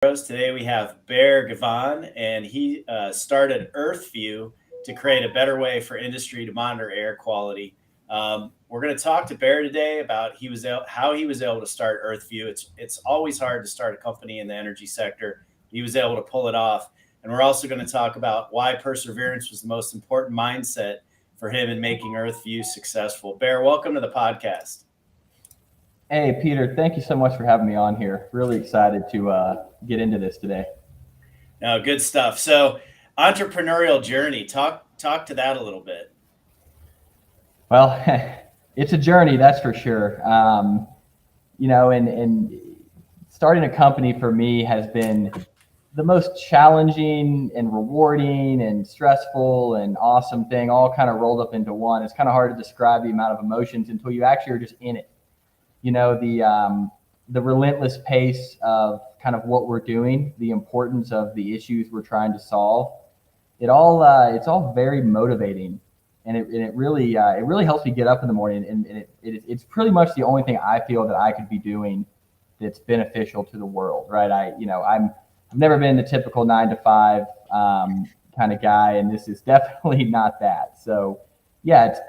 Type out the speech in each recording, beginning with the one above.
Today we have Givhan, and he started EarthView to create a better way for industry to monitor air quality. We're going to talk to Bear today about how he was able to start EarthView. It's always hard to start a company in the energy sector. He was able to pull it off, and we're also going to talk about why perseverance was the most important mindset for him in making EarthView successful. Bear, welcome to the podcast. Hey, Peter, thank you so much for having me on here. Really excited to get into this today. No, good stuff. So, entrepreneurial journey. Talk to that a little bit. Well, it's a journey, that's for sure. And starting a company for me has been the most challenging and rewarding and stressful and awesome thing, all kind of rolled up into one. It's kind of hard to describe the amount of emotions until you actually are just in it. The relentless pace of kind of what we're doing, the importance of the issues we're trying to solve. It's all very motivating, and it really helps me get up in the morning. And it's pretty much the only thing I feel that I could be doing that's beneficial to the world, right? I've never been the typical 9 to 5 kind of guy, and this is definitely not that. So yeah, it's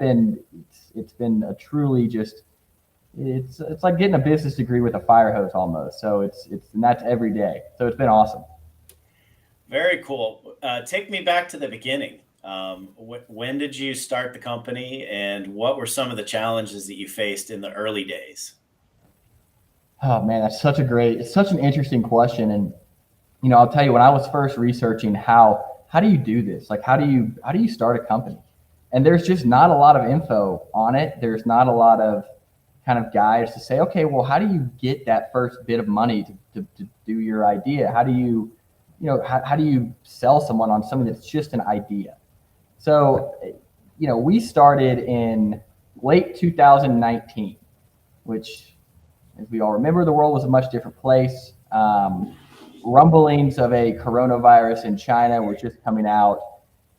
been a truly just. It's like getting a business degree with a fire hose almost. So and that's every day. So it's been awesome. Very cool. Take me back to the beginning. When did you start the company, and what were some of the challenges that you faced in the early days? Oh man, it's such an interesting question. And I'll tell you, when I was first researching how do you do this? Like how do you start a company? And there's just not a lot of info on it. There's not a lot of kind of guides to say, okay, well, how do you get that first bit of money to do your idea? How do how do you sell someone on something that's just an idea? So, we started in late 2019, which, as we all remember, the world was a much different place. Rumblings of a coronavirus in China were just coming out.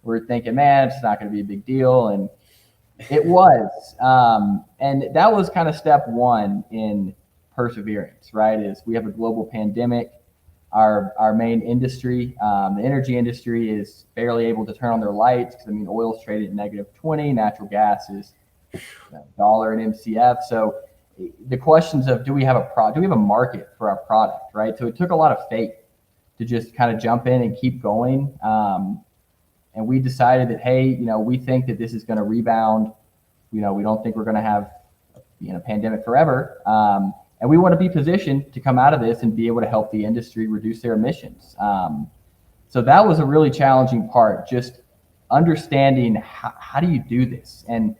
We're thinking, man, it's not going to be a big deal. And it was. And that was kind of step one in perseverance, right? Is we have a global pandemic. Our main industry, the energy industry, is barely able to turn on their lights because oil's traded at -20, natural gas is $1 an MCF. So the questions of do we have a market for our product, right? So it took a lot of faith to just kind of jump in and keep going. And we decided that, hey, we think that this is going to rebound. We don't think we're going to have a pandemic forever. And we want to be positioned to come out of this and be able to help the industry reduce their emissions. So that was a really challenging part, just understanding how do you do this? And,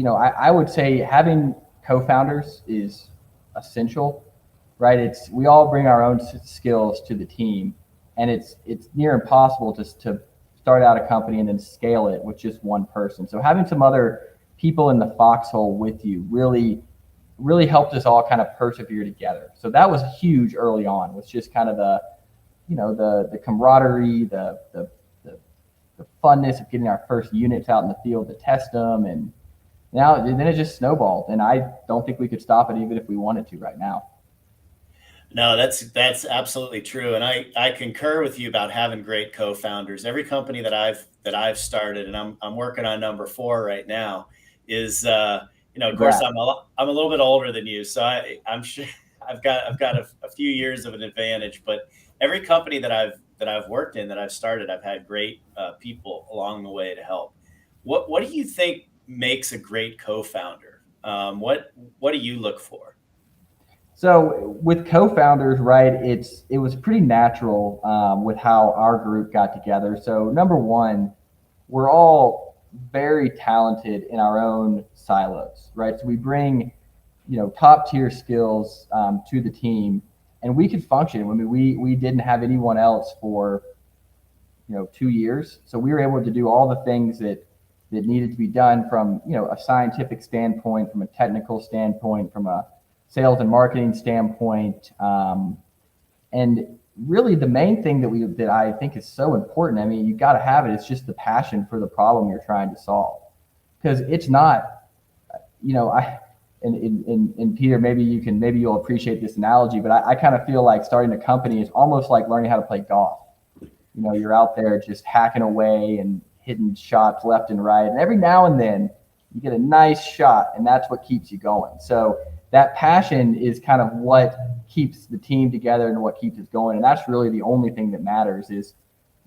I would say having co-founders is essential, right? We all bring our own skills to the team, and it's near impossible to start out a company and then scale it with just one person. So having some other people in the foxhole with you really helped us all kind of persevere together. So that was huge early on. Was just kind of the camaraderie, the funness of getting our first units out in the field to test them, and then it just snowballed. And I don't think we could stop it even if we wanted to right now. No, that's absolutely true, and I concur with you about having great co-founders. Every company that I've started, and I'm working on number 4 right now, is of course I'm a little bit older than you, so I'm sure I've got a few years of an advantage. But every company that I've worked in, that I've started, I've had great people along the way to help. What do you think makes a great co-founder? What do you look for? So with co-founders, right, it was pretty natural with how our group got together. So number one, we're all very talented in our own silos, right? So we bring, top tier skills to the team, and we could function. We didn't have anyone else for 2 years, so we were able to do all the things that needed to be done from a scientific standpoint, from a technical standpoint, from a sales and marketing standpoint, and really the main thing that I think is so important. You got to have it. It's just the passion for the problem you're trying to solve, because it's not, And Peter, maybe you'll appreciate this analogy, but I kind of feel like starting a company is almost like learning how to play golf. You're out there just hacking away and hitting shots left and right. And every now and then you get a nice shot, and that's what keeps you going. So that passion is kind of what keeps the team together and what keeps us going. And that's really the only thing that matters is,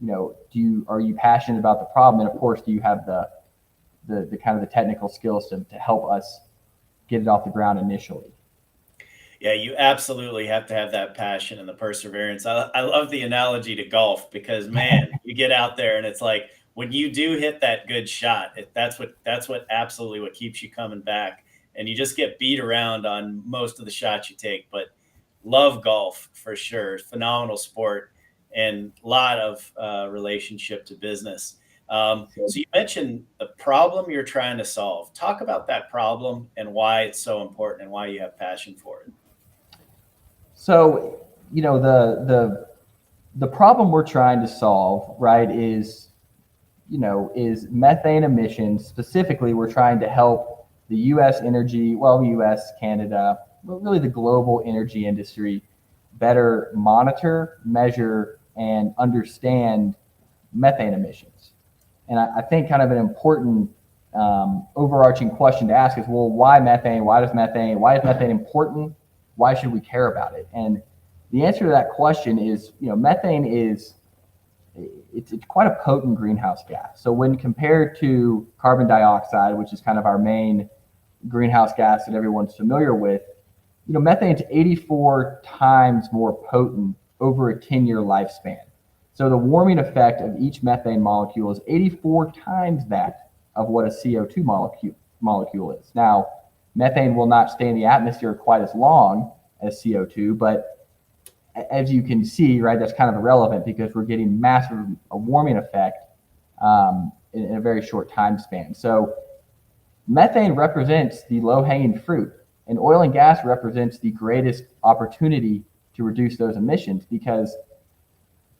are you passionate about the problem? And of course, do you have the kind of the technical skills to help us get it off the ground initially? Yeah, you absolutely have to have that passion and the perseverance. I love the analogy to golf because, man, you get out there and it's like when you do hit that good shot, that's what absolutely what keeps you coming back. And you just get beat around on most of the shots you take. But love golf for sure. Phenomenal sport and a lot of relationship to business. So, So you mentioned the problem you're trying to solve. Talk about that problem and why it's so important and why you have passion for it. so the problem we're trying to solve, right, is methane emissions. Specifically, we're trying to help the U.S. U.S., Canada, but really the global energy industry better monitor, measure, and understand methane emissions. And I think kind of an important overarching question to ask is, well, why methane? Why is methane important? Why should we care about it? And the answer to that question is, methane is it's quite a potent greenhouse gas. So when compared to carbon dioxide, which is kind of our main greenhouse gas that everyone's familiar with, methane's 84 times more potent over a 10-year lifespan. So the warming effect of each methane molecule is 84 times that of what a CO2 molecule is. Now, methane will not stay in the atmosphere quite as long as CO2, but as you can see, right, that's kind of irrelevant because we're getting massive a warming effect in a very short time span. So methane represents the low-hanging fruit, and oil and gas represents the greatest opportunity to reduce those emissions because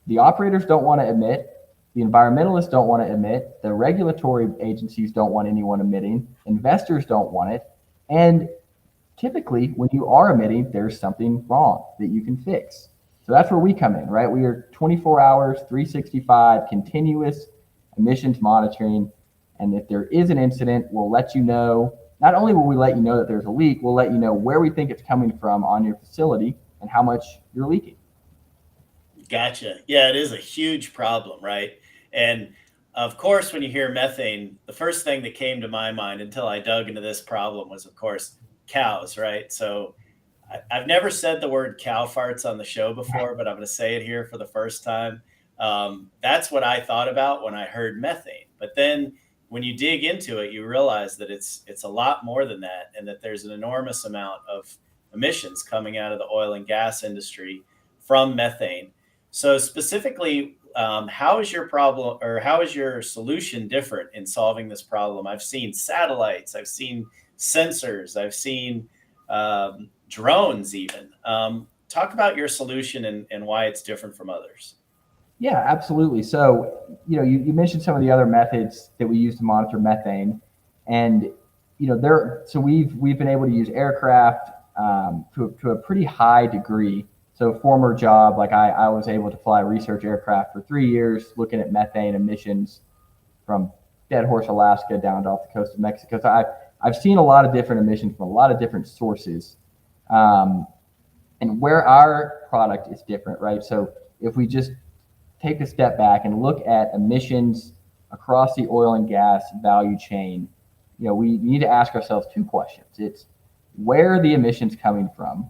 the operators don't want to emit, the environmentalists don't want to emit, the regulatory agencies don't want anyone emitting, investors don't want it, and typically when you are emitting, there's something wrong that you can fix. So that's where we come in, right? We are 24 hours, 365, continuous emissions monitoring. And if there is an incident, we'll let you know. Not only will we let you know that there's a leak, we'll let you know where we think it's coming from on your facility and how much you're leaking. Gotcha. Yeah, it is a huge problem, right? And of course, when you hear methane, the first thing that came to my mind until I dug into this problem was, of course, cows, right? So I've never said the word cow farts on the show before, but I'm going to say it here for the first time. That's what I thought about when I heard methane. But then when you dig into it, you realize that it's a lot more than that, and that there's an enormous amount of emissions coming out of the oil and gas industry from methane. So specifically, how is your problem or how is your solution different in solving this problem? I've seen satellites, I've seen sensors, I've seen drones even. Talk about your solution and why it's different from others. Yeah, absolutely. So, you mentioned some of the other methods that we use to monitor methane, and so we've been able to use aircraft to a pretty high degree. So, former job, like I was able to fly research aircraft for 3 years, looking at methane emissions from Dead Horse, Alaska, down to off the coast of Mexico. So I've seen a lot of different emissions from a lot of different sources, and where our product is different, right? So if we just take a step back and look at emissions across the oil and gas value chain, we need to ask ourselves two questions. It's where are the emissions coming from?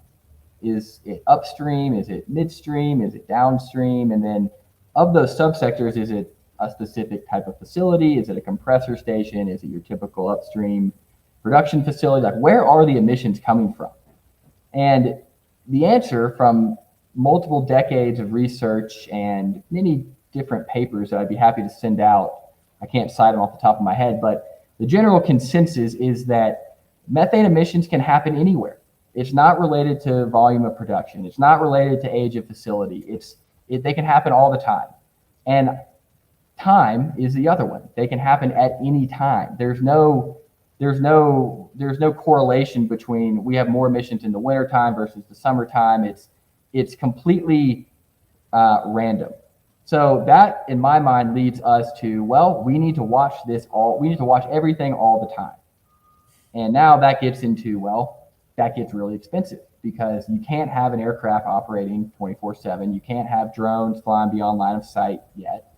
Is it upstream? Is it midstream? Is it downstream? And then of those subsectors, is it a specific type of facility? Is it a compressor station? Is it your typical upstream production facility? Like, where are the emissions coming from? And the answer from multiple decades of research and many different papers that I'd be happy to send out, I can't cite them off the top of my head, but the general consensus is that methane emissions can happen anywhere. It's not related to volume of production. It's not related to age of facility. They can happen all the time. And time is the other one. They can happen at any time. There's no there's no correlation between we have more emissions in the wintertime versus the summertime. It's completely random. So that, in my mind, leads us to, well, we need to watch we need to watch everything all the time. And now that gets into, well, that gets really expensive because you can't have an aircraft operating 24/7. You can't have drones flying beyond line of sight yet.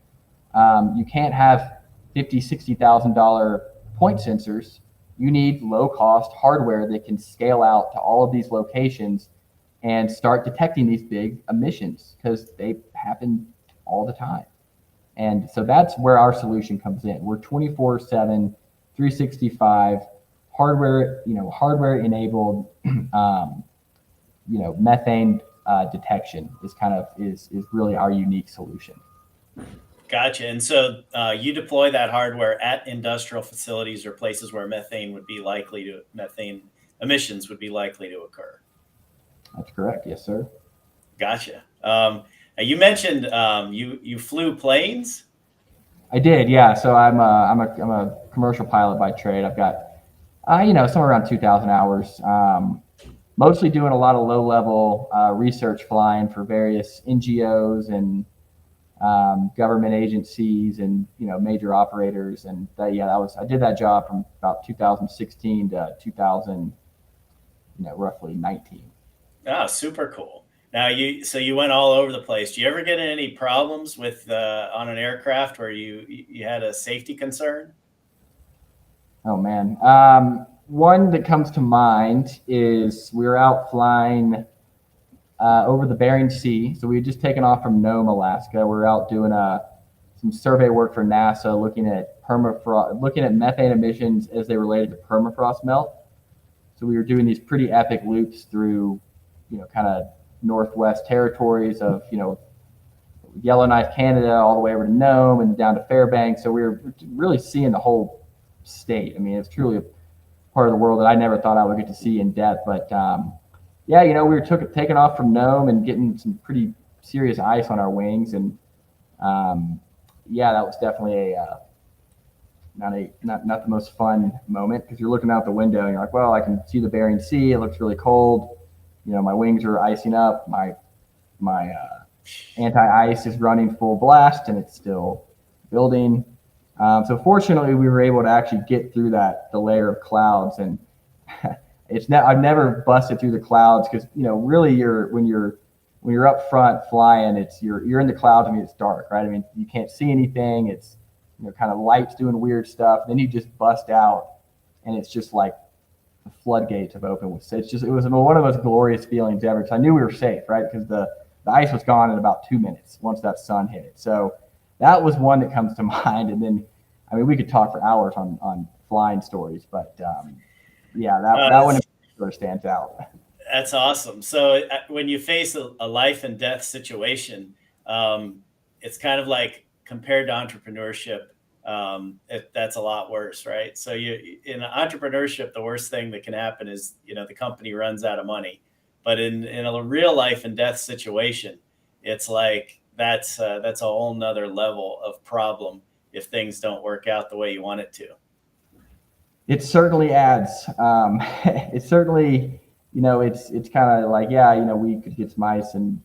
You can't have $50,000, $60,000 point sensors. You need low cost hardware that can scale out to all of these locations and start detecting these big emissions because they happen all the time. And so that's where our solution comes in. We're 24/7, 365 hardware enabled, methane detection is really our unique solution. Gotcha. And so you deploy that hardware at industrial facilities or places where methane emissions would be likely to occur. That's correct. Yes, sir. Gotcha. You mentioned you flew planes. I did. Yeah. So I'm a commercial pilot by trade. I've got somewhere around 2,000 hours. Mostly doing a lot of low level research flying for various NGOs and government agencies and major operators. And I did that job from about 2016 to 2000, roughly 19. Ah, super cool. Now you went all over the place. Do you ever get in any problems with on an aircraft where you had a safety concern? Oh man. One that comes to mind is we were out flying over the Bering Sea. So we had just taken off from Nome, Alaska. We were out doing some survey work for NASA, looking at methane emissions as they related to permafrost melt. So we were doing these pretty epic loops through, kind of Northwest territories of, Yellowknife, Canada, all the way over to Nome and down to Fairbanks. So we were really seeing the whole state. I mean, it's truly a part of the world that I never thought I would get to see in depth. But we were taking off from Nome and getting some pretty serious ice on our wings, and that was definitely not the most fun moment because you're looking out the window and you're like, well, I can see the Bering Sea. It looks really cold. My wings are icing up. My anti-ice is running full blast, and it's still building. So fortunately, we were able to actually get through the layer of clouds, and I've never busted through the clouds because really when you're up front flying, you're in the clouds. I mean, it's dark, right? I mean, you can't see anything. It's kind of lights doing weird stuff. Then you just bust out, and it's just like the floodgates have opened. It was one of the most glorious feelings ever. Because I knew we were safe, right? Because the ice was gone in about 2 minutes once that sun hit it. So that was one that comes to mind. And then, I mean, we could talk for hours on flying stories, but that one in particular stands out. That's awesome. So when you face a life and death situation, it's kind of like compared to entrepreneurship, that's a lot worse, right? So in entrepreneurship, the worst thing that can happen is, the company runs out of money. But in a real life and death situation, it's like that's a whole nother level of problem if things don't work out the way you want it to. It certainly adds. It certainly, it's kind of like, we could get some ice and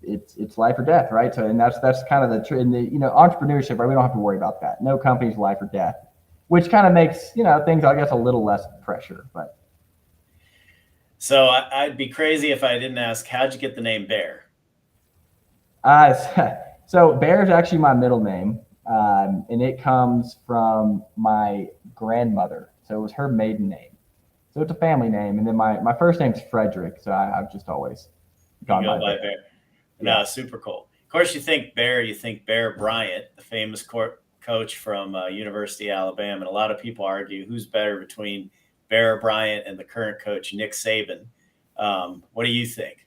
it's life or death, right? So, and that's kind of entrepreneurship, right? We don't have to worry about that. No company's life or death, which kind of makes, things, I guess, a little less pressure, but. So I'd be crazy if I didn't ask, how'd you get the name Bear? So Bear is actually my middle name, and it comes from my grandmother. So it was her maiden name. So it's a family name, and then my first name's Frederick. So I've just always gone by Bear. Yeah. No, super cool. Of course, you think Bear Bryant, the famous coach from University of Alabama, and a lot of people argue who's better between Bear Bryant and the current coach, Nick Saban. What do you think?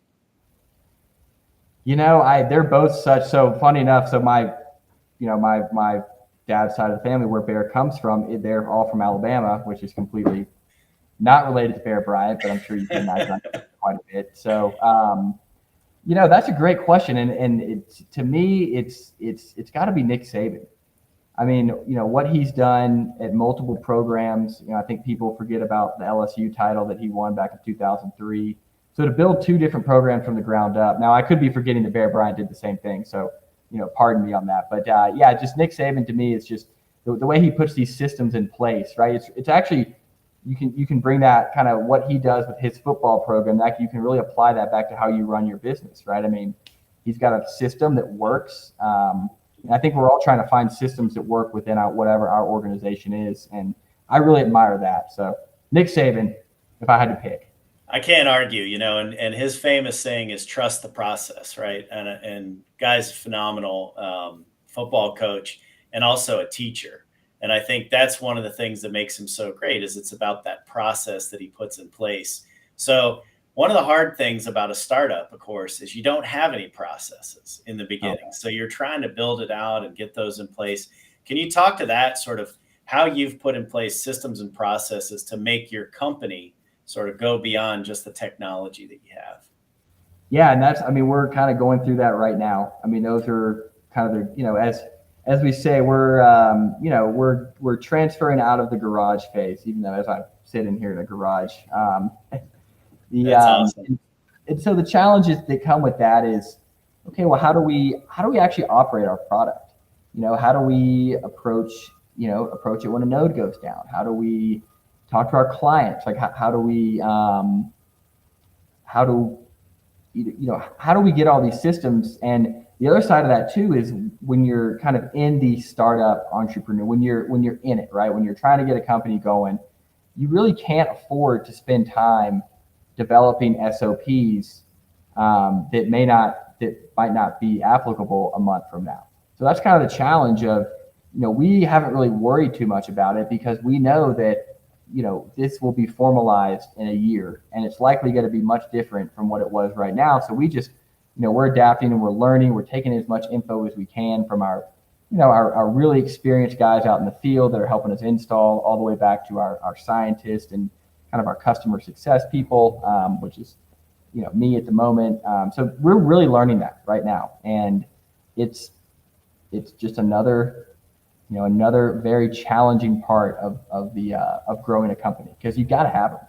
They're both so funny enough. So my dad's side of the family, where Bear comes from, they're all from Alabama, which is completely not related to Bear Bryant, but I'm sure you can imagine quite a bit. So, that's a great question. And to me, it's got to be Nick Saban. I mean, what he's done at multiple programs. I think people forget about the LSU title that he won back in 2003. So to build two different programs from the ground up. Now I could be forgetting that Bear Bryant did the same thing. So, pardon me on that. But yeah, just Nick Saban to me is just the way he puts these systems in place, right? It's actually you can bring that kind of what he does with his football program, that you can really apply that back to how you run your business, right? I mean, he's got a system that works. And I think we're all trying to find systems that work within whatever our organization is, and I really admire that. So Nick Saban, if I had to pick. I can't argue, and his famous saying is trust the process, right? And guy's a phenomenal football coach and also a teacher. And I think that's one of the things that makes him so great is it's about that process that he puts in place. So one of the hard things about a startup, of course, is you don't have any processes in the beginning. So you're trying to build it out and get those in place. Can you talk to that sort of how you've put in place systems and processes to make your company sort of go beyond just the technology that you have? Yeah, and I mean, we're kind of going through that right now. I mean, those are kind of as we say, we're transferring out of the garage phase, even though as I sit in here in a garage. That's awesome. And so the challenges that come with that is, okay, well, how do we actually operate our product? How do we approach it when a node goes down? How do we talk to our clients? Like, how do we how do we get all these systems? And the other side of that too is when you're kind of in the startup entrepreneur, when you're in it, right? When you're trying to get a company going, you really can't afford to spend time developing SOPs that might not be applicable a month from now. So that's kind of the challenge of, we haven't really worried too much about it because we know that, this will be formalized in a year and it's likely going to be much different from what it was right now. So we just, we're adapting and we're learning, we're taking as much info as we can from our really experienced guys out in the field that are helping us install, all the way back to our scientists and kind of our customer success people, which is, me at the moment. So we're really learning that right now. And it's just another very challenging part of growing a company because you got to have them.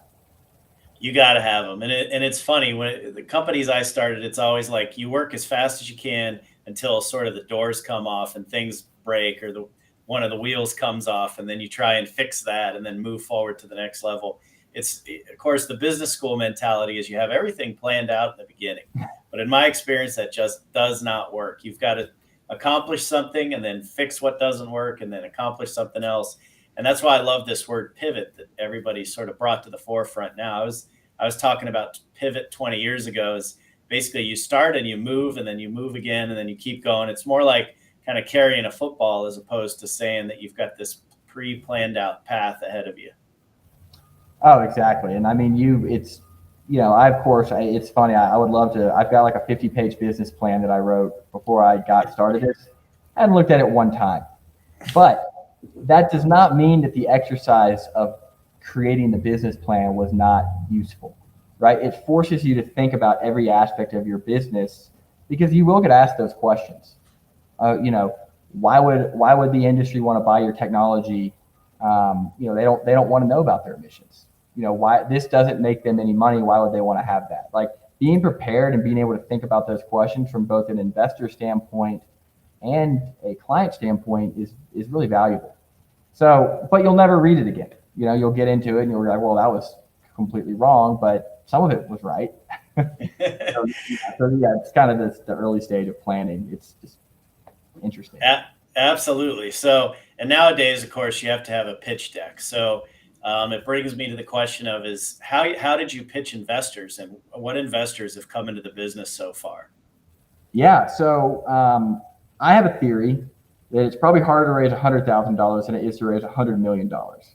You got to have them. And it's funny when the companies I started, it's always like you work as fast as you can until sort of the doors come off and things break or one of the wheels comes off, and then you try and fix that and then move forward to the next level. It's, of course, the business school mentality is you have everything planned out in the beginning. But in my experience, that just does not work. You've got to accomplish something and then fix what doesn't work and then accomplish something else. And that's why I love this word pivot that everybody sort of brought to the forefront now. I was talking about pivot 20 years ago is basically you start and you move and then you move again and then you keep going. It's more like kind of carrying a football as opposed to saying that you've got this pre-planned out path ahead of you. Oh, exactly. And I mean, it's funny. I would love to. I've got like a 50-page business plan that I wrote before I got started this. I hadn't looked at it one time, but that does not mean that the exercise of creating the business plan was not useful, right? It forces you to think about every aspect of your business because you will get asked those questions. Why would the industry want to buy your technology? They don't want to know about their emissions. Why this doesn't make them any money? Why would they want to have that? Like being prepared and being able to think about those questions from both an investor standpoint and a client standpoint is really valuable. So, but you'll never read it again. You'll get into it and you'll be like, well, that was completely wrong, but some of it was right. so yeah, it's kind of the early stage of planning. It's just interesting. Absolutely. So, and nowadays, of course, you have to have a pitch deck. So it brings me to the question of is how did you pitch investors and what investors have come into the business so far? Yeah. So I have a theory that it's probably harder to raise $100,000 than it is to raise $100 million.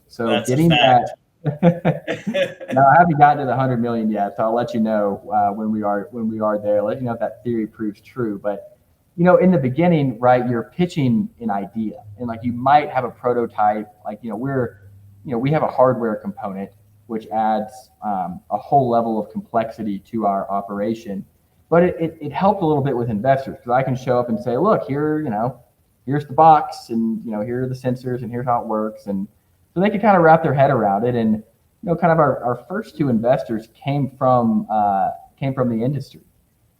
So that's getting that. No, I haven't gotten to the 100 million yet. So I'll let you know when we are there. Let you know if that theory proves true. But in the beginning, right, you're pitching an idea, and like you might have a prototype. Like we have a hardware component which adds a whole level of complexity to our operation. But it helped a little bit with investors because I can show up and say, look, here, here's the box, and here are the sensors, and here's how it works, and so they could kind of wrap their head around it. And kind of our first two investors came from the industry.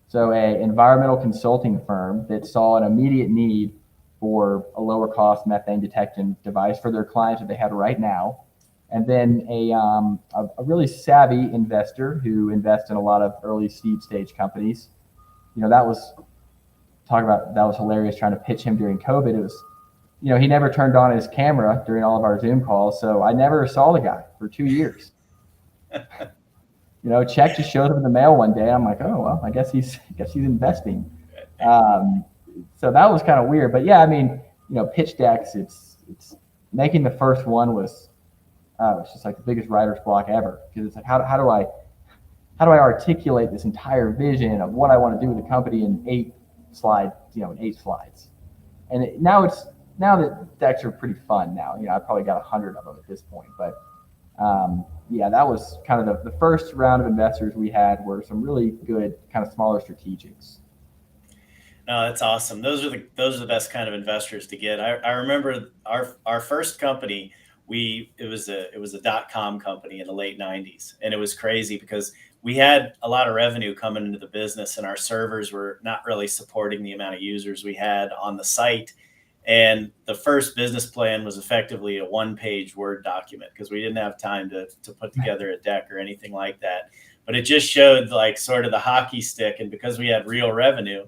So a environmental consulting firm that saw an immediate need for a lower cost methane detection device for their clients that they had right now, and then a really savvy investor who invests in a lot of early seed stage companies. That was that was hilarious trying to pitch him during COVID. It was, he never turned on his camera during all of our Zoom calls, so I never saw the guy for 2 years. Check just showed up in the mail one day. I'm like, oh well, I guess he's investing. So that was kind of weird, but yeah, I mean, pitch decks. It's making the first one was it's just like the biggest writer's block ever, because it's like how do I articulate this entire vision of what I want to do with the company in 8 slides, and now that decks are pretty fun now. I've probably got 100 of them at this point, but yeah, that was kind of the first round of investors we had were some really good kind of smaller strategics. No, that's awesome. Those are the best kind of investors to get. I remember our first company. It was a .com company in the late '90s, and it was crazy because we had a lot of revenue coming into the business, and our servers were not really supporting the amount of users we had on the site. And the first business plan was effectively a 1-page Word document because we didn't have time to put together a deck or anything like that. But it just showed like sort of the hockey stick. And because we had real revenue,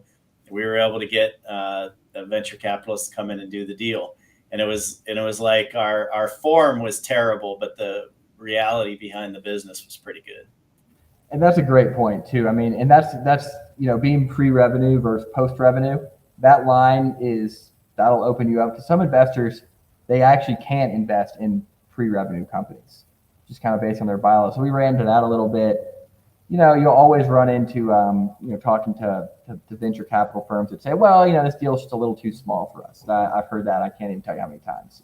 we were able to get the venture capitalists to come in and do the deal. And it was like our form was terrible, but the reality behind the business was pretty good. And that's a great point too. I mean, and that's being pre-revenue versus post-revenue. That line that'll open you up, because some investors, they actually can't invest in pre-revenue companies, just kind of based on their bylaws. So we ran into that a little bit. You'll always run into talking to venture capital firms that say, well, this deal's just a little too small for us. I've heard that. I can't even tell you how many times,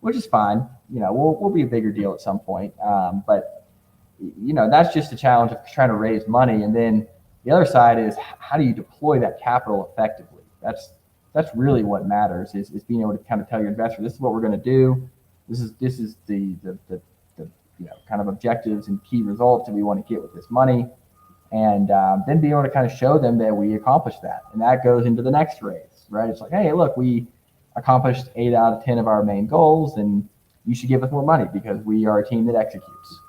which is fine. We'll be a bigger deal at some point, but that's just the challenge of trying to raise money. And then the other side is, how do you deploy that capital effectively? That's really what matters, is being able to kind of tell your investor, this is what we're going to do. This is the kind of objectives and key results that we want to get with this money. And then being able to kind of show them that we accomplished that. And that goes into the next raise, right? It's like, hey, look, we accomplished 8 out of 10 of our main goals, and you should give us more money because we are a team that executes.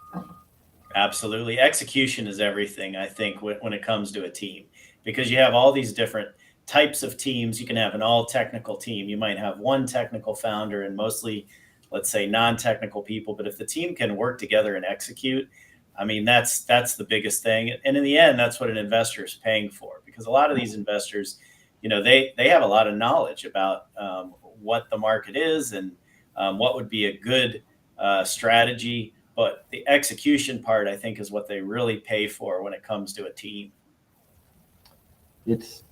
Absolutely. Execution is everything, I think, when it comes to a team, because you have all these different types of teams. You can have an all technical team. You might have one technical founder and mostly, let's say, non-technical people. But if the team can work together and execute, I mean, that's the biggest thing. And in the end, that's what an investor is paying for, because a lot of these investors, they have a lot of knowledge about what the market is and what would be a good strategy. But the execution part, I think, is what they really pay for when it comes to a team. It's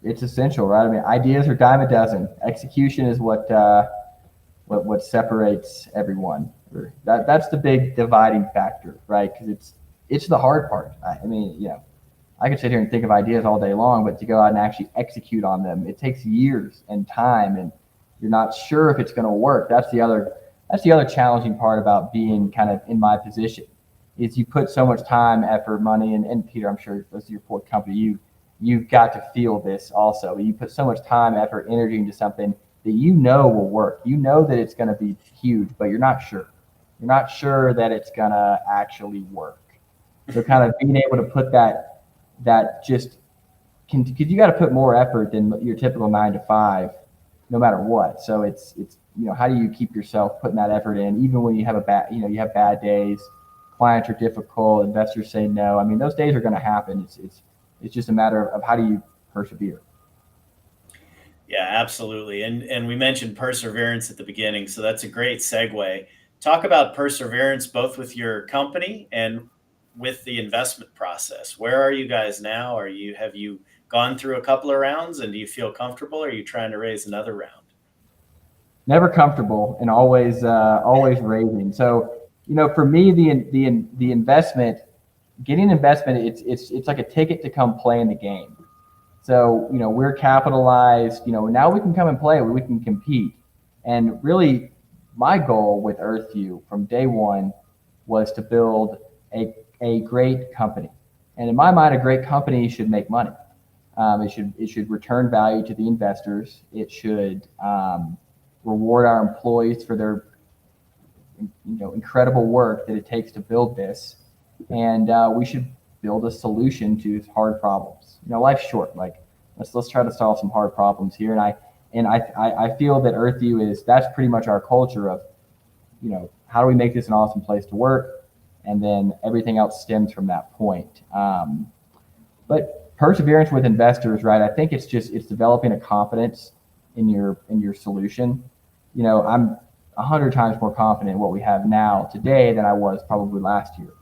essential, right? I mean, ideas are dime a dozen. Execution is what separates everyone. That's the big dividing factor, right? Because it's the hard part. I mean, I could sit here and think of ideas all day long, but to go out and actually execute on them, it takes years and time, and you're not sure if it's going to work. That's the other challenging part about being kind of in my position, is you put so much time, effort, money, and Peter, I'm sure this is your fourth company. You've got to feel this also. You put so much time, effort, energy into something that will work. That it's going to be huge, but you're not sure. You're not sure that it's going to actually work. So kind of being able to put that just, because you got to put more effort than your typical 9 to 5, no matter what. So it's how do you keep yourself putting that effort in, even when you have you have bad days, clients are difficult, investors say no. I mean, those days are going to happen. It's just a matter of how do you persevere. Yeah, absolutely. And we mentioned perseverance at the beginning, so that's a great segue. Talk about perseverance both with your company and with the investment process. Where are you guys now? Have you gone through a couple of rounds, and do you feel comfortable? Or are you trying to raise another round? Never comfortable, and always raising. So for me, the investment, getting investment, it's like a ticket to come play in the game. So, we're capitalized, now we can come and play, we can compete. And really, my goal with Earthview from day one was to build a great company. And in my mind, a great company should make money. It should return value to the investors. It should reward our employees for their incredible work that it takes to build this, and we should build a solution to hard problems. Life's short. Like let's try to solve some hard problems here. And I feel that Earthview that's pretty much our culture of how do we make this an awesome place to work, and then everything else stems from that point. But perseverance with investors, right? I think it's developing a confidence in your solution. I'm 100 times more confident in what we have now today than I was probably last year.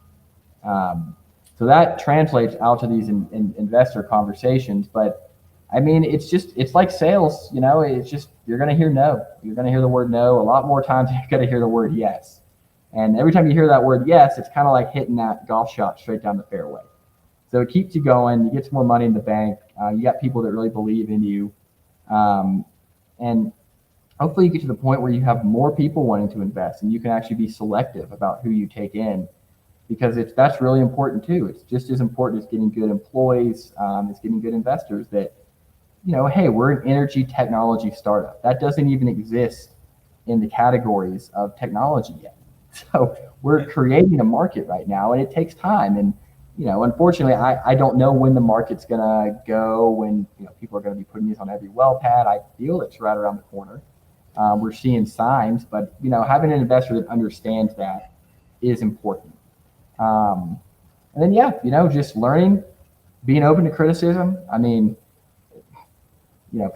So that translates out to these investor conversations. But I mean, it's like sales. It's just you're gonna hear no. You're gonna hear the word no a lot more times than you're gonna hear the word yes. And every time you hear that word yes, it's kind of like hitting that golf shot straight down the fairway. So it keeps you going. You get some more money in the bank. You got people that really believe in you, and hopefully you get to the point where you have more people wanting to invest, and you can actually be selective about who you take in, because that's really important too. It's just as important as getting good employees, as getting good investors. That hey, we're an energy technology startup that doesn't even exist in the categories of technology yet. So we're creating a market right now, and it takes time. And unfortunately, I don't know when the market's gonna go, when people are gonna be putting these on every well pad. I feel it's right around the corner. We're seeing signs, but having an investor that understands that is important. Um, and then just learning, being open to criticism. I mean, you know,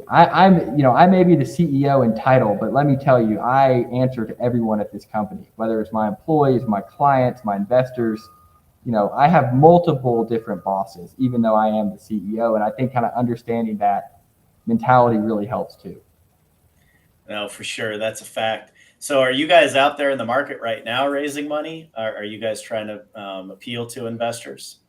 I may be the CEO in title, but let me tell you, I answer to everyone at this company, whether it's my employees, my clients, my investors. I have multiple different bosses, even though I am the CEO. And I think kind of understanding that mentality really helps too. No, for sure. That's a fact. So are you guys out there in the market right now raising money? Are you guys trying to appeal to investors?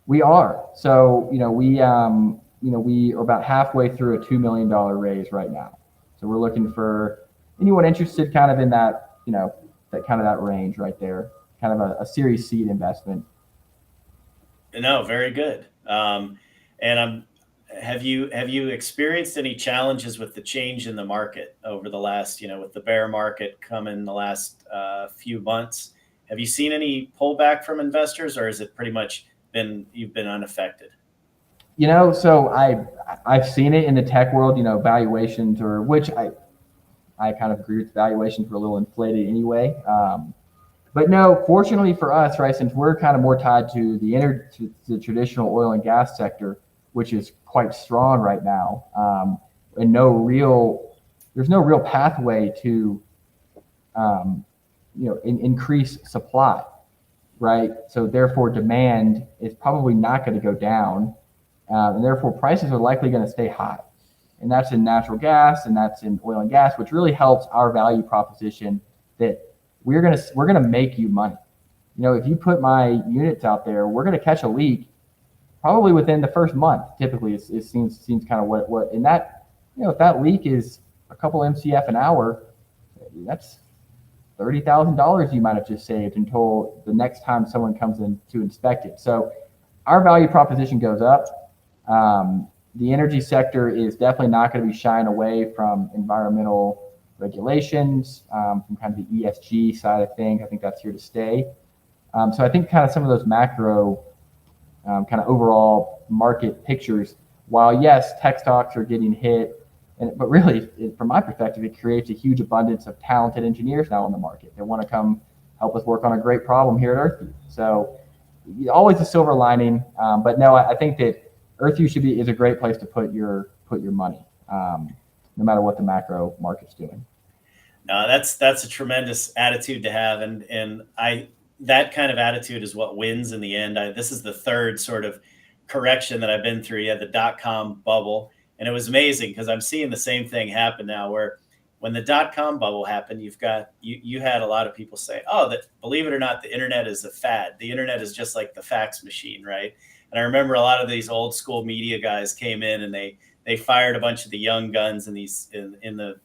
We are. So, we are about halfway through a $2 million raise right now. So we're looking for anyone interested kind of in that, that range right there, kind of a Series seed investment. No, very good. And have you experienced any challenges with the change in the market over the last, with the bear market coming the last few months? Have you seen any pullback from investors, or is it pretty much you've been unaffected? So I've seen it in the tech world, valuations, or which I kind of agree with, valuations were a little inflated anyway. But no, fortunately for us, right, since we're kind of more tied to the traditional oil and gas sector, which is quite strong right now, and there's no real pathway to, increase supply, right? So therefore, demand is probably not going to go down, and therefore prices are likely going to stay high. And that's in natural gas, and that's in oil and gas, which really helps our value proposition that we're gonna make you money. If you put my units out there, we're gonna catch a leak probably within the first month. Typically, it seems kind of what and that if that leak is a couple MCF an hour, that's $30,000 you might have just saved until the next time someone comes in to inspect it. So our value proposition goes up. The energy sector is definitely not going to be shying away from environmental regulations, from kind of the ESG side of things. I think that's here to stay. So I think kind of some of those macro kind of overall market pictures, while yes, tech stocks are getting hit, but really, from my perspective, it creates a huge abundance of talented engineers now on the market that want to come help us work on a great problem here at Earthview. So always a silver lining, but no, I think that Earthview is a great place to put your money, no matter what the macro market's doing. No, that's a tremendous attitude to have, and that kind of attitude is what wins in the end. This is the third sort of correction that I've been through. You had the dot-com bubble, and it was amazing because I'm seeing the same thing happen now. Where when the dot-com bubble happened, you had a lot of people say, "Oh, that believe it or not, the internet is a fad. The internet is just like the fax machine, right?" And I remember a lot of these old school media guys came in and they fired a bunch of the young guns in the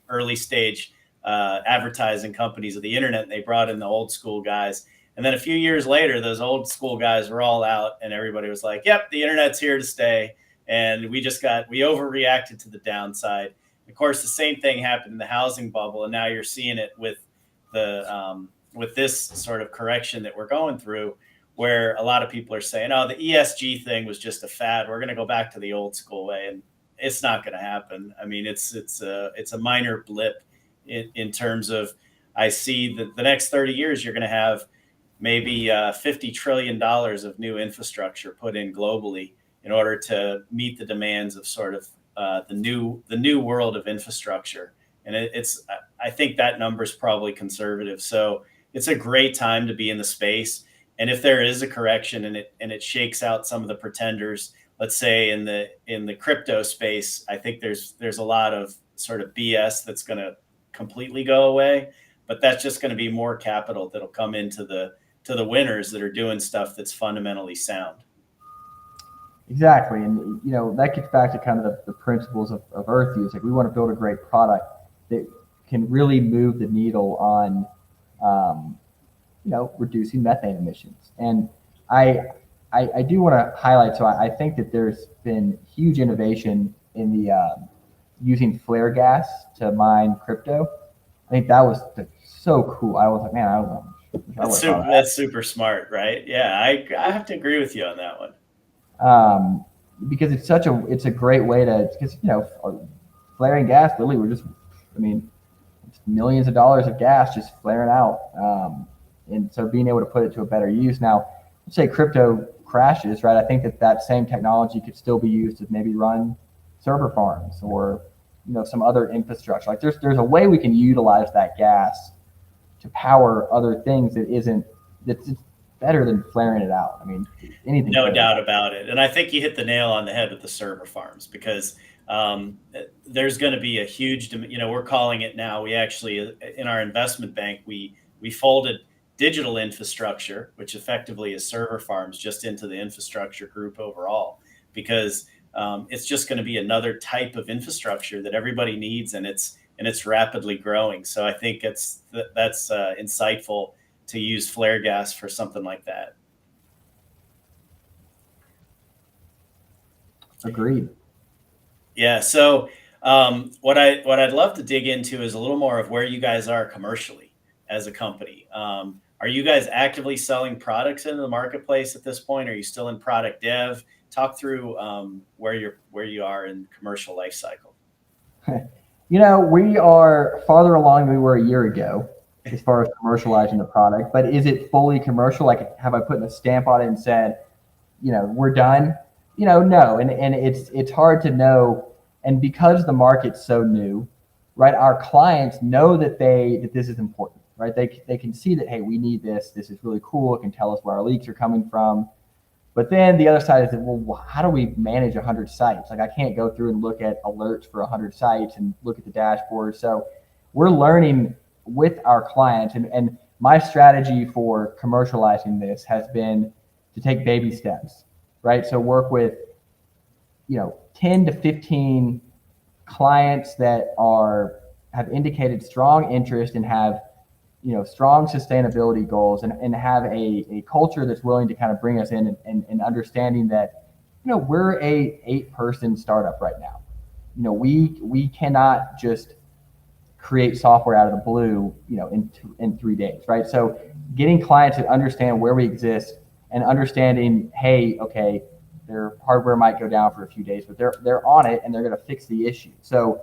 early stage advertising companies of the internet. And they brought in the old school guys. And then a few years later, those old school guys were all out, and everybody was like, "Yep, the internet's here to stay." And we overreacted to the downside. Of course, the same thing happened in the housing bubble, and now you're seeing it with this sort of correction that we're going through, where a lot of people are saying, "Oh, the ESG thing was just a fad. We're going to go back to the old school way," and it's not going to happen. I mean, it's a minor blip in terms of, I see that the next 30 years you're going to have maybe $50 trillion of new infrastructure put in globally in order to meet the demands of sort of the new world of infrastructure. And I think that number is probably conservative. So it's a great time to be in the space. And if there is a correction and it shakes out some of the pretenders, let's say in the crypto space, I think there's a lot of sort of BS that's going to completely go away. But that's just going to be more capital that'll come into the winners that are doing stuff that's fundamentally sound. Exactly. And, that gets back to kind of the principles of Earth use. Like, we want to build a great product that can really move the needle on, reducing methane emissions. And I do want to highlight, so I think that there's been huge innovation in the using flare gas to mine crypto. I think that was so cool. I was like, man, I was that's super smart, right? Yeah, I have to agree with you on that one. Because it's a great way to, because flaring gas, literally, it's millions of dollars of gas just flaring out, and so being able to put it to a better use. Now, let's say crypto crashes, right? I think that same technology could still be used to maybe run server farms or some other infrastructure. Like, there's a way we can utilize that gas to power other things that's better than flaring it out. I mean, anything. No doubt about it. And I think you hit the nail on the head with the server farms, because there's going to be a huge, we're calling it now. We actually, in our investment bank, we folded digital infrastructure, which effectively is server farms, just into the infrastructure group overall, because it's just going to be another type of infrastructure that everybody needs, and it's rapidly growing. So I think that's insightful to use flare gas for something like that. Agreed. Yeah. So what I'd love to dig into is a little more of where you guys are commercially as a company. Are you guys actively selling products into the marketplace at this point? Are you still in product dev? Talk through where you are in commercial life cycle. We are farther along than we were a year ago as far as commercializing the product. But is it fully commercial? Like, have I put a stamp on it and said, we're done? No. And it's hard to know. And because the market's so new, right? Our clients know that this is important, right? They can see that, hey, we need this. This is really cool. It can tell us where our leaks are coming from. But then the other side is that, well, how do we manage 100 sites? Like, I can't go through and look at alerts for 100 sites and look at the dashboard. So we're learning with our clients. And my strategy for commercializing this has been to take baby steps, right? So work with, 10 to 15 clients that have indicated strong interest and have strong sustainability goals, and have a culture that's willing to kind of bring us in, and understanding that, we're a 8-person startup right now. We cannot just create software out of the blue, in 3 days, right? So getting clients to understand where we exist and understanding, hey, okay, their hardware might go down for a few days, but they're on it and they're going to fix the issue. So,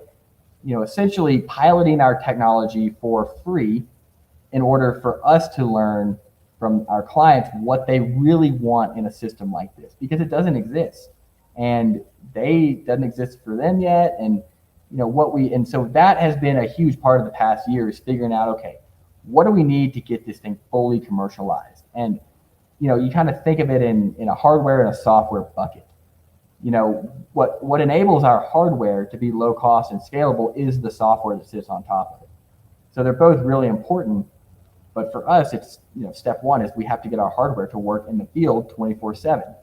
essentially piloting our technology for free in order for us to learn from our clients what they really want in a system like this, because it doesn't exist, and doesn't exist for them yet. And so that has been a huge part of the past year, is figuring out, okay, what do we need to get this thing fully commercialized? And you kind of think of it in a hardware and a software bucket. What enables our hardware to be low cost and scalable is the software that sits on top of it. So they're both really important. But for us, it's, step one is we have to get our hardware to work in the field 24/7.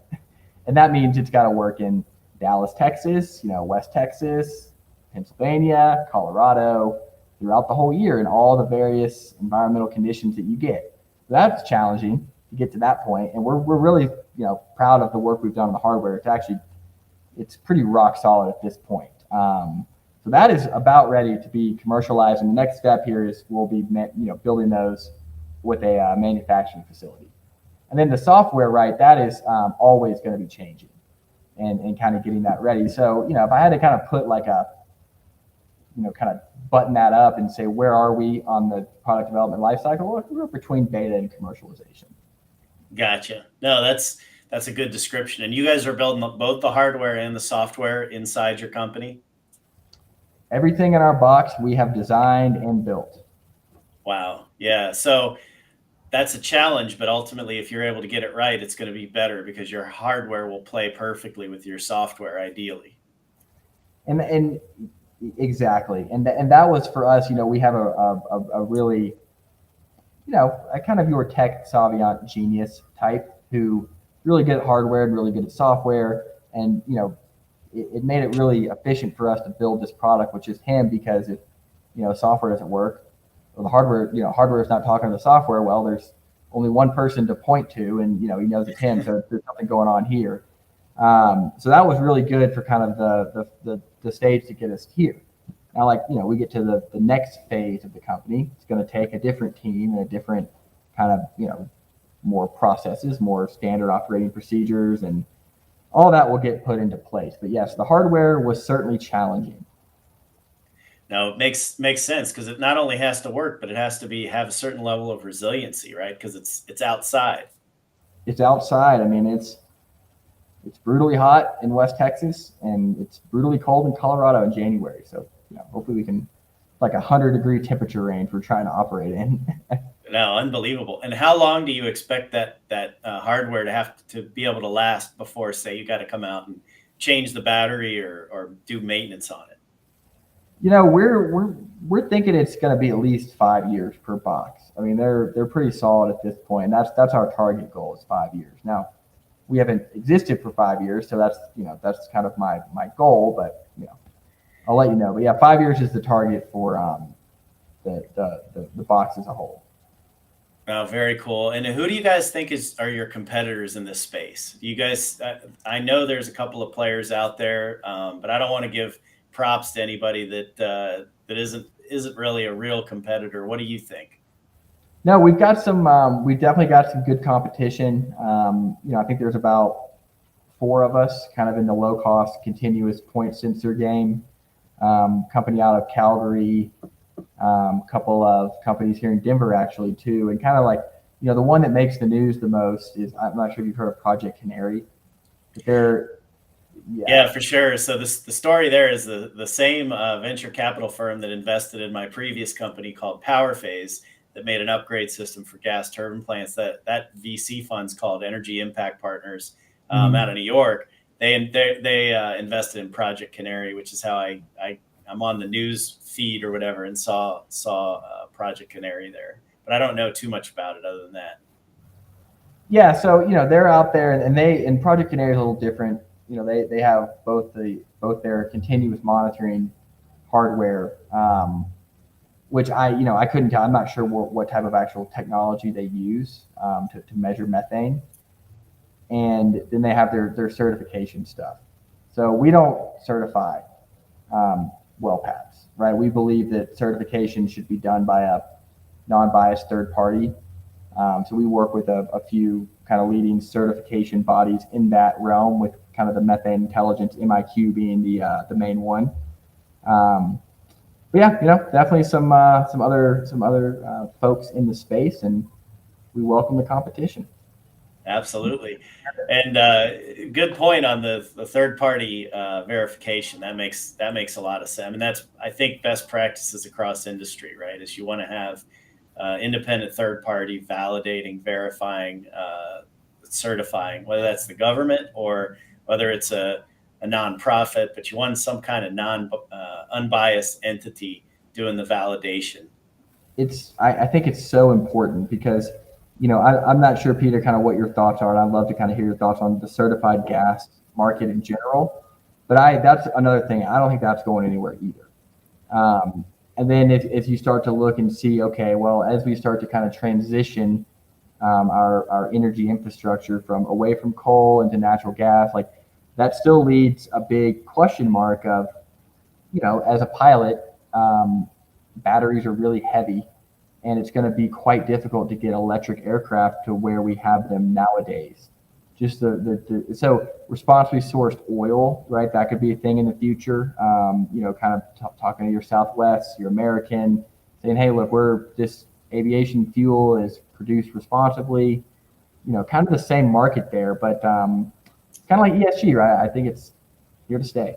And that means it's got to work in Dallas, Texas, West Texas, Pennsylvania, Colorado, throughout the whole year, and all the various environmental conditions that you get. So that's challenging to get to that point, and we're really proud of the work we've done on the hardware. It's pretty rock solid at this point. So that is about ready to be commercialized, and the next step here is we'll be building those with a manufacturing facility. And then the software, right, that is always going to be changing and kind of getting that ready. So, if I had to kind of put like kind of button that up and say, where are we on the product development lifecycle? Well, we're between beta and commercialization. Gotcha. No, that's a good description. And you guys are building both the hardware and the software inside your company? Everything in our box we have designed and built. Wow. Yeah. So that's a challenge, but ultimately, if you're able to get it right, it's going to be better because your hardware will play perfectly with your software, ideally. And exactly. And that was for us, we have a really, a kind of your tech savant genius type who really good at hardware and really good at software. And, it made it really efficient for us to build this product, which is him, because if, software doesn't work, or the hardware is not talking to the software, well, there's only one person to point to, and, he knows it's him. So there's something going on here. So that was really good for kind of the stage to get us here. Now, we get to the next phase of the company. It's going to take a different team and a different kind of, more processes, more standard operating procedures, and all that will get put into place. But yes, the hardware was certainly challenging. No, it makes sense because it not only has to work, but it has to have a certain level of resiliency, right? Because it's outside. It's outside. I mean, it's brutally hot in West Texas, and it's brutally cold in Colorado in January. So, hopefully we can, like 100-degree temperature range we're trying to operate in. No, unbelievable. And how long do you expect that hardware to have to be able to last before, say, you got to come out and change the battery or do maintenance on it? We're thinking it's going to be at least 5 years per box. I mean, they're pretty solid at this point. And that's our target goal is 5 years. Now, we haven't existed for 5 years, so that's kind of my goal. But I'll let you know. But yeah, 5 years is the target for the box as a whole. Oh, very cool. And who do you guys think are your competitors in this space? You guys, I know there's a couple of players out there, but I don't want to give props to anybody that isn't really a real competitor. What do you think? No, we've definitely got some good competition. I think there's about 4 of us kind of in the low cost continuous point sensor game. Company out of Calgary, a couple of companies here in Denver actually too. And kind of like, the one that makes the news the most is, I'm not sure if you've heard of Project Canary, but yeah, for sure. So the story there is the same venture capital firm that invested in my previous company called Power Phase that made an upgrade system for gas turbine plants. That VC fund's called Energy Impact Partners out of New York. They invested in Project Canary, which is how I'm on the news feed or whatever and saw Project Canary there. But I don't know too much about it other than that. Yeah, so they're out there, and Project Canary is a little different. They have both their continuous monitoring hardware, which I couldn't tell. I'm not sure what type of actual technology they use to measure methane, and then they have their certification stuff. So we don't certify well pads, right? We believe that certification should be done by a non-biased third party. So we work with a few kind of leading certification bodies in that realm, with kind of the methane intelligence, MIQ being the main one. But yeah, definitely some other folks in the space, and we welcome the competition. Absolutely. And good point on the third party verification. That makes a lot of sense. I mean, I think best practices across industry, right? Is you want to have independent third party validating, verifying, certifying, whether that's the government or whether it's a nonprofit, but you want some kind of unbiased entity doing the validation. I think it's so important because I'm not sure, Peter, kind of what your thoughts are, and I'd love to kind of hear your thoughts on the certified gas market in general. But that's another thing. I don't think that's going anywhere either. Um, and then if you start to look and see, okay, well, as we start to kind of transition our energy infrastructure from away from coal into natural gas, like that still leads a big question mark of, as a pilot, batteries are really heavy, and it's going to be quite difficult to get electric aircraft to where we have them nowadays. Just so responsibly sourced oil, right? That could be a thing in the future. Kind of talking to your Southwest, your American, saying, hey, look, this aviation fuel is produced responsibly. Kind of the same market there, but kind of like ESG, right? I think it's here to stay.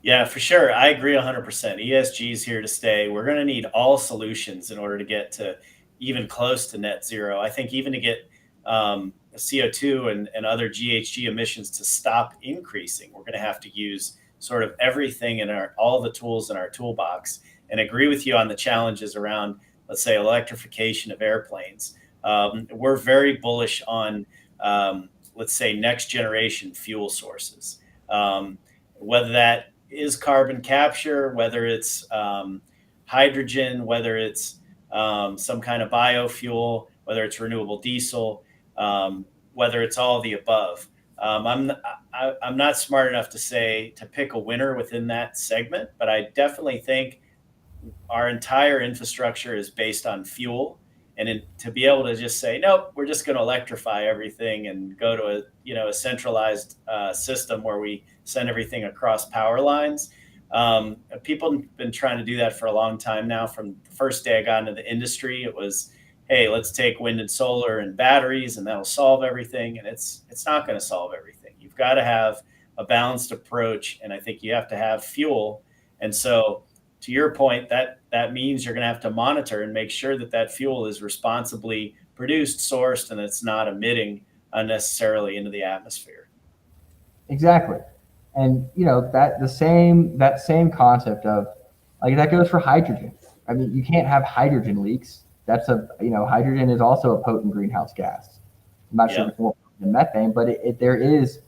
Yeah, for sure. I agree 100%. ESG is here to stay. We're going to need all solutions in order to get to even close to net zero. I think even to get CO2 and other GHG emissions to stop increasing, we're going to have to use sort of everything in all the tools in our toolbox. And agree with you on the challenges around, let's say, electrification of airplanes. We're very bullish on, let's say, next generation fuel sources. Whether that is carbon capture, whether it's hydrogen, whether it's some kind of biofuel, whether it's renewable diesel, whether it's all of the above. I'm not smart enough to pick a winner within that segment, but I definitely think our entire infrastructure is based on fuel, and to be able to just say nope, we're just going to electrify everything and go to a centralized system where we send everything across power lines. People have been trying to do that for a long time now. From the first day I got into the industry, it was, hey, let's take wind and solar and batteries and that'll solve everything, and it's not going to solve everything. You've got to have a balanced approach, and I think you have to have fuel. And so to your point, that means you're going to have to monitor and make sure that fuel is responsibly produced, sourced, and it's not emitting unnecessarily into the atmosphere. Exactly. And that same concept of, like, that goes for hydrogen. I mean, you can't have hydrogen leaks. Hydrogen is also a potent greenhouse gas. I'm not sure if Yep. it's more than methane, but there is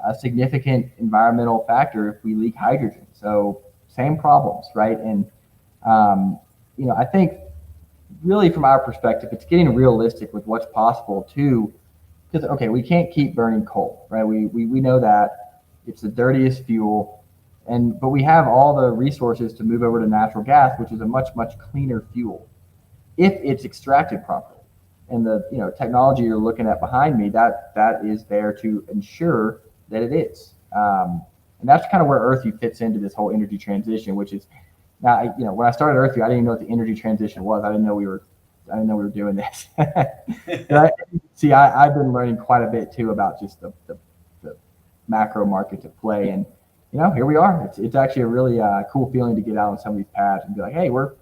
a significant environmental factor if we leak hydrogen. So same problems, right? And I think really from our perspective, it's getting realistic with what's possible too. Because okay, we can't keep burning coal, right? We know that it's the dirtiest fuel, but we have all the resources to move over to natural gas, which is a much cleaner fuel if it's extracted properly. And the technology you're looking at behind me, that is there to ensure that it is. And that's kind of where EarthView fits into this whole energy transition, which is now, when I started EarthView, I didn't even know what the energy transition was. I didn't know we were doing this. See, I've been learning quite a bit too about just the macro market to play, and here we are. It's actually a really cool feeling to get out on some of these pads and be like, hey, we're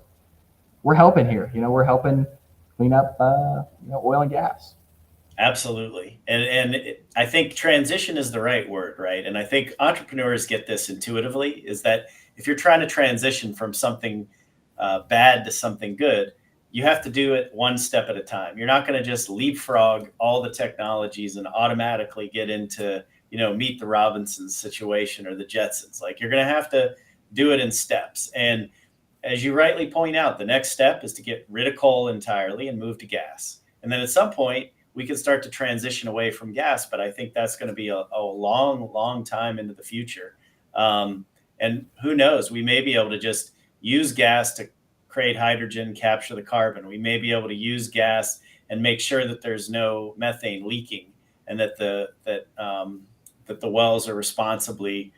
helping here. We're helping clean up oil and gas. Absolutely. And I think transition is the right word, right? And I think entrepreneurs get this intuitively, is that if you're trying to transition from something bad to something good, you have to do it one step at a time. You're not going to just leapfrog all the technologies and automatically get into, meet the Robinsons situation or the Jetsons. Like, you're going to have to do it in steps. And as you rightly point out, the next step is to get rid of coal entirely and move to gas. And then at some point, we can start to transition away from gas, but I think that's going to be a long time into the future. And who knows, we may be able to just use gas to create hydrogen, capture the carbon. We may be able to use gas and make sure that there's no methane leaking, and that the wells are responsibly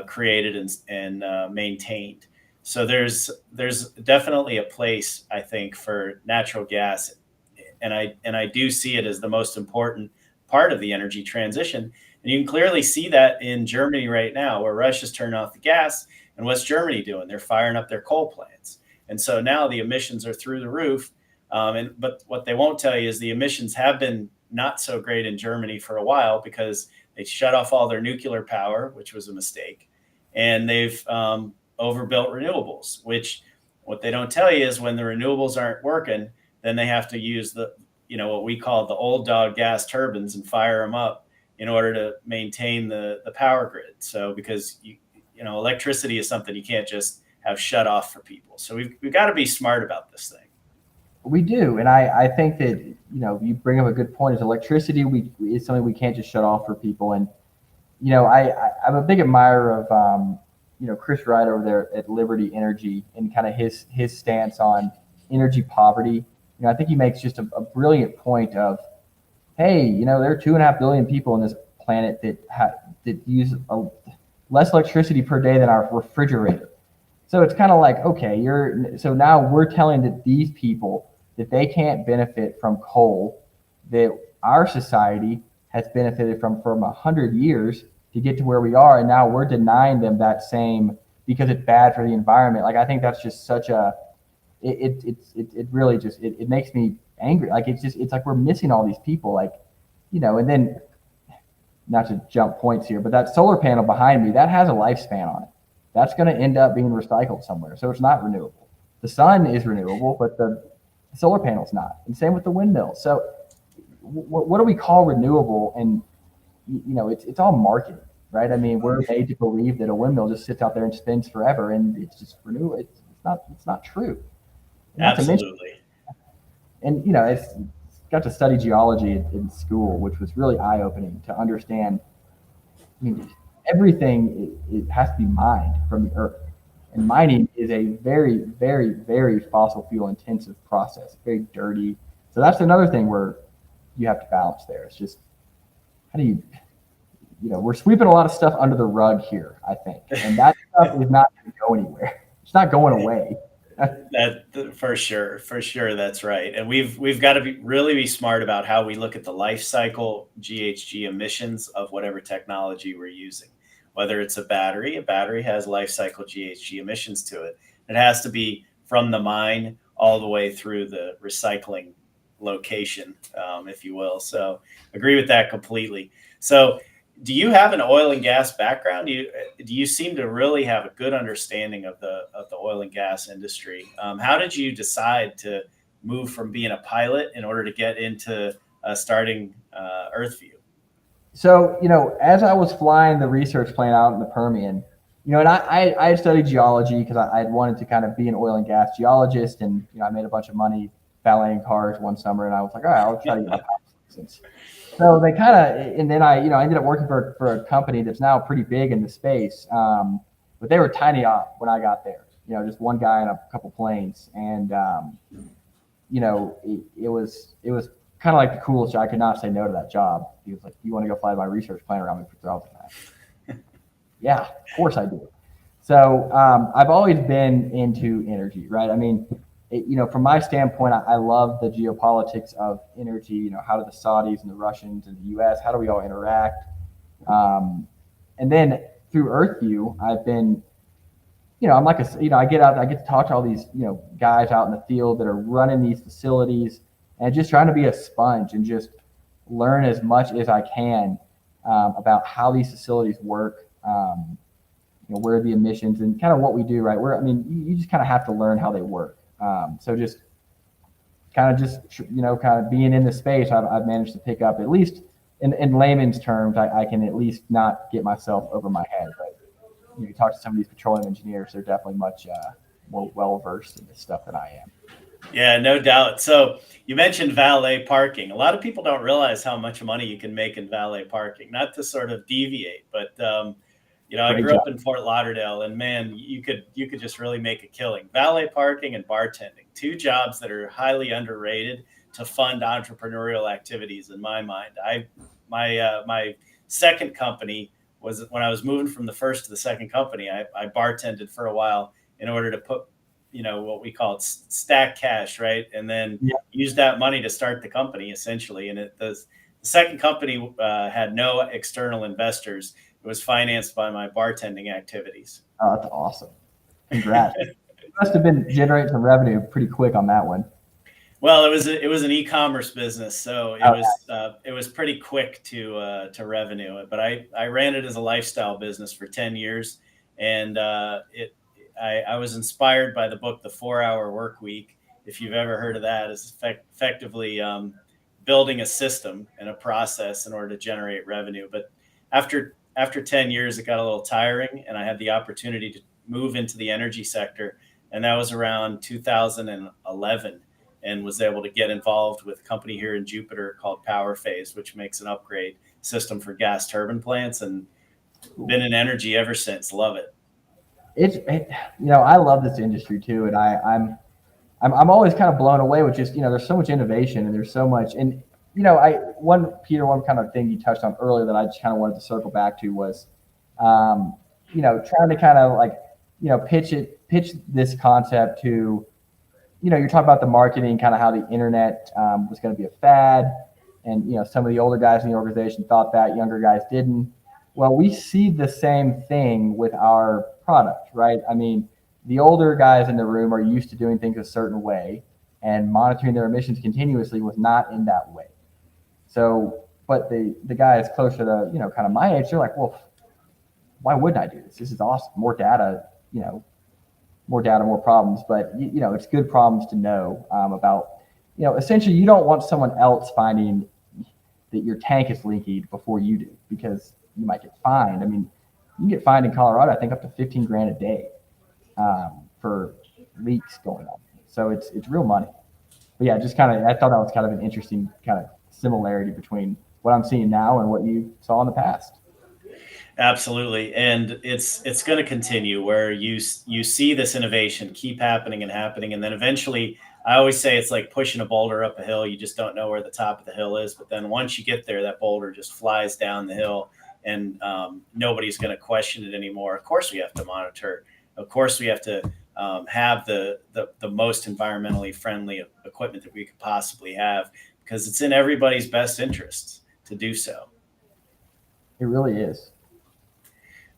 created and maintained. So there's definitely a place, I think, for natural gas, and I do see it as the most important part of the energy transition. And you can clearly see that in Germany right now, where Russia's turned off the gas, and what's Germany doing? They're firing up their coal plants, and so now the emissions are through the roof. But what they won't tell you is the emissions have been not so great in Germany for a while, because they shut off all their nuclear power, which was a mistake, and they've overbuilt renewables. Which, what they don't tell you is, when the renewables aren't working, then they have to use what we call the old dog gas turbines and fire them up in order to maintain the power grid. So because electricity is something you can't just have shut off for people. So we've got to be smart about this thing. We do, and I think that you bring up a good point. Is electricity is something we can't just shut off for people, and I'm a big admirer of Chris Wright over there at Liberty Energy and kind of his stance on energy poverty. I think he makes just a brilliant point of, hey, there are 2.5 billion people on this planet that use less electricity per day than our refrigerator. So it's kind of like, okay, so now we're telling that these people that they can't benefit from coal that our society has benefited from 100 years to get to where we are, and now we're denying them that same because it's bad for the environment. Like, I think that's just such a it really just it makes me angry. Like, it's like we're missing all these people, like, and then, not to jump points here, but that solar panel behind me, that has a lifespan on it. That's going to end up being recycled somewhere. So it's not renewable. The sun is renewable, but the solar panel's not. And same with the windmill. So what do we call renewable? And it's all marketing, right? I mean, we're made to believe that a windmill just sits out there and spins forever, and it's just renewable. It's not true. Absolutely. And it's got to study geology in school, which was really eye opening to understand. I mean, everything it has to be mined from the earth, and mining is a very, very, very fossil fuel intensive process. Very dirty. So that's another thing where you have to balance there. It's just, how do you we're sweeping a lot of stuff under the rug here, I think, and that stuff is not going to go anywhere. It's not going away. That for sure, that's right. And we've got to really be smart about how we look at the life cycle GHG emissions of whatever technology we're using. Whether it's a battery has life cycle GHG emissions to it. It has to be from the mine all the way through the recycling location, if you will. So agree with that completely. So do you have an oil and gas background? Do you seem to really have a good understanding of the oil and gas industry? How did you decide to move from being a pilot in order to get into starting Earthview? So, as I was flying the research plane out in the Permian, and I had studied geology because I had wanted to kind of be an oil and gas geologist, and I made a bunch of money valeting cars one summer, and I was like, all right, I'll try to get my pilot's license. So they kind of, and then I ended up working for a company that's now pretty big in the space, but they were tiny when I got there. Just one guy and a couple planes, and it was kind of like the coolest job. I could not say no to that job. He was like, "You want to go fly my research plane around me for 12 times?" Yeah, of course I do. So I've always been into energy, right? I mean, from my standpoint, I love the geopolitics of energy. How do the Saudis and the Russians and the U.S. how do we all interact? And then through Earthview, I've been, I'm like I get out, I get to talk to all these, guys out in the field that are running these facilities, and just trying to be a sponge and just learn as much as I can about how these facilities work. Where the emissions and kind of what we do, right? You just kind of have to learn how they work. So just kind of being in the space, I've managed to pick up, at least in layman's terms, I can at least not get myself over my head. But you talk to some of these petroleum engineers, they're definitely much more well-versed in this stuff than I am. Yeah, no doubt. So you mentioned valet parking. A lot of people don't realize how much money you can make in valet parking. Not to sort of deviate, but I grew up in Fort Lauderdale, and man, you could just really make a killing. Valet parking and bartending, two jobs that are highly underrated to fund entrepreneurial activities in my mind. My second company was when I was moving from the first to the second company. I bartended for a while in order to put what we call stack cash, right? And then use that money to start the company essentially. And the second company had no external investors. It was financed by my bartending activities. Oh, that's awesome. Congrats. You must have been generating some revenue pretty quick on that one. Well, it was an e-commerce business, so it was pretty quick to revenue. But I ran it as a lifestyle business for 10 years, and I was inspired by the book The 4 Hour Work Week, if you've ever heard of that, is effectively building a system and a process in order to generate revenue. But after 10 years, it got a little tiring, and I had the opportunity to move into the energy sector, and that was around 2011, and was able to get involved with a company here in Jupiter called Power Phase, which makes an upgrade system for gas turbine plants, and been in energy ever since. Love it. I love this industry too, and I'm always kind of blown away with just there's so much innovation and there's so much. And I one kind of thing you touched on earlier that I just kind of wanted to circle back to was trying to kind of like pitch this concept to you're talking about the marketing, kind of how the internet was going to be a fad, and some of the older guys in the organization thought that, younger guys didn't. Well, we see the same thing with our product, right? I mean, the older guys in the room are used to doing things a certain way, and monitoring their emissions continuously was not in that way. So, but the guys closer to kind of my age, they're like, well, why wouldn't I do this? This is awesome. More data, more data, more problems. But it's good problems to know about. Essentially, you don't want someone else finding that your tank is leaking before you do, because you might get fined. I mean, you can get fined in Colorado, I think, up to 15 grand a day for leaks going on. So it's real money. But yeah, just kind of, I thought that was kind of an interesting kind of similarity between what I'm seeing now and what you saw in the past. Absolutely, and it's going to continue where you see this innovation keep happening and happening, and then eventually, I always say it's like pushing a boulder up a hill. You just don't know where the top of the hill is, but then once you get there, that boulder just flies down the hill, and nobody's going to question it anymore. Of course, we have to monitor. Of course, we have to have the most environmentally friendly equipment that we could possibly have, because it's in everybody's best interests to do so. It really is.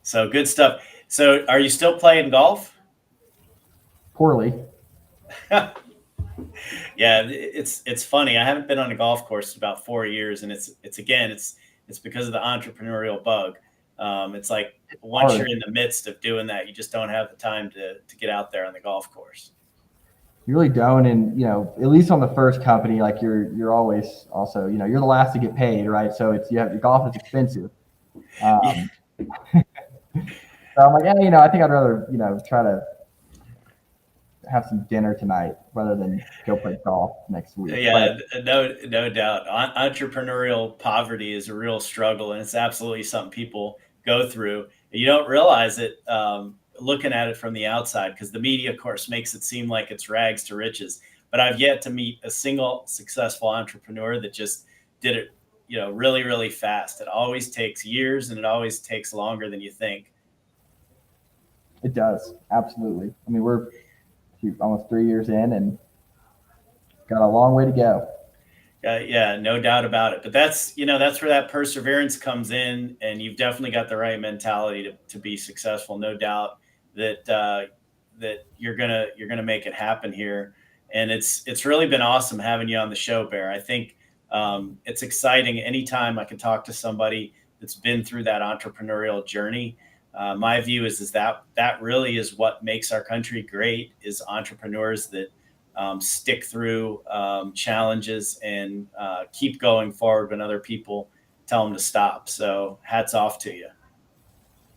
So good stuff. So are you still playing golf? Poorly. Yeah, it's funny. I haven't been on a golf course in about 4 years, and it's because of the entrepreneurial bug. It's like once Hard. you're in the midst of doing that, you just don't have the time to get out there on the golf course. You really don't. And at least on the first company, like you're always also you're the last to get paid, right? So it's you have your golf is expensive. Yeah, Um, so I'm like, yeah, I think I'd rather try to have some dinner tonight rather than go play golf next week. But yeah, no doubt. Entrepreneurial poverty is a real struggle, and it's absolutely something people go through. You don't realize it looking at it from the outside, because the media, of course, makes it seem like it's rags to riches. But I've yet to meet a single successful entrepreneur that just did it, really, really fast. It always takes years, and it always takes longer than you think. it does, absolutely. I mean, we're almost 3 years in and got a long way to go. Yeah, no doubt about it. But that's where that perseverance comes in, and you've definitely got the right mentality to be successful. No doubt that that you're gonna make it happen here. And it's really been awesome having you on the show, Bear. I think it's exciting anytime I can talk to somebody that's been through that entrepreneurial journey. My view is that really is what makes our country great, is entrepreneurs that stick through challenges and keep going forward when other people tell them to stop. So hats off to you.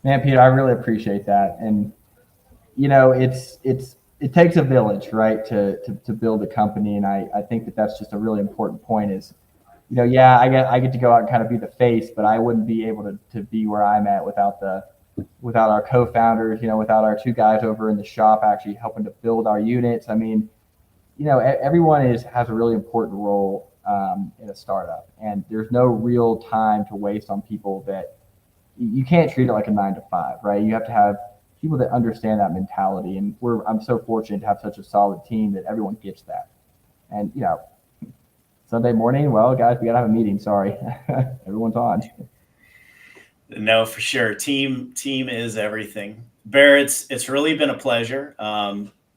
Man, Peter, I really appreciate that. And it takes a village, right, to build a company. And I think that's just a really important point. Is yeah, I get to go out and kind of be the face, but I wouldn't be able to be where I'm at without our co-founders, without our two guys over in the shop actually helping to build our units. I mean, everyone has a really important role in a startup, and there's no real time to waste on people that you can't treat it like a 9 to 5, right? You have to have people that understand that mentality, and I'm so fortunate to have such a solid team that everyone gets that. And Sunday morning, well, guys, we gotta have a meeting. Sorry, everyone's on. No, for sure. Team is everything. Bear, it's really been a pleasure.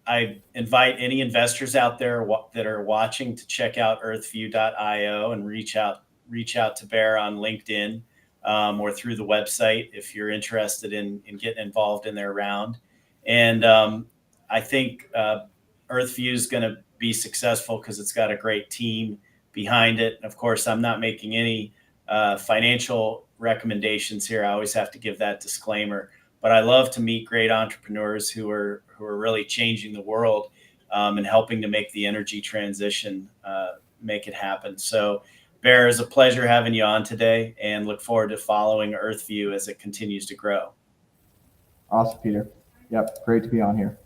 I invite any investors out there that are watching to check out earthview.io and reach out to Bear on LinkedIn, or through the website if you're interested in getting involved in their round. And I think Earthview is going to be successful because it's got a great team behind it. And of course, I'm not making any financial recommendations here. I always have to give that disclaimer. But I love to meet great entrepreneurs who are really changing the world and helping to make the energy transition make it happen. So, Bear, it's a pleasure having you on today, and look forward to following Earthview as it continues to grow. Awesome, Peter. Yep, great to be on here.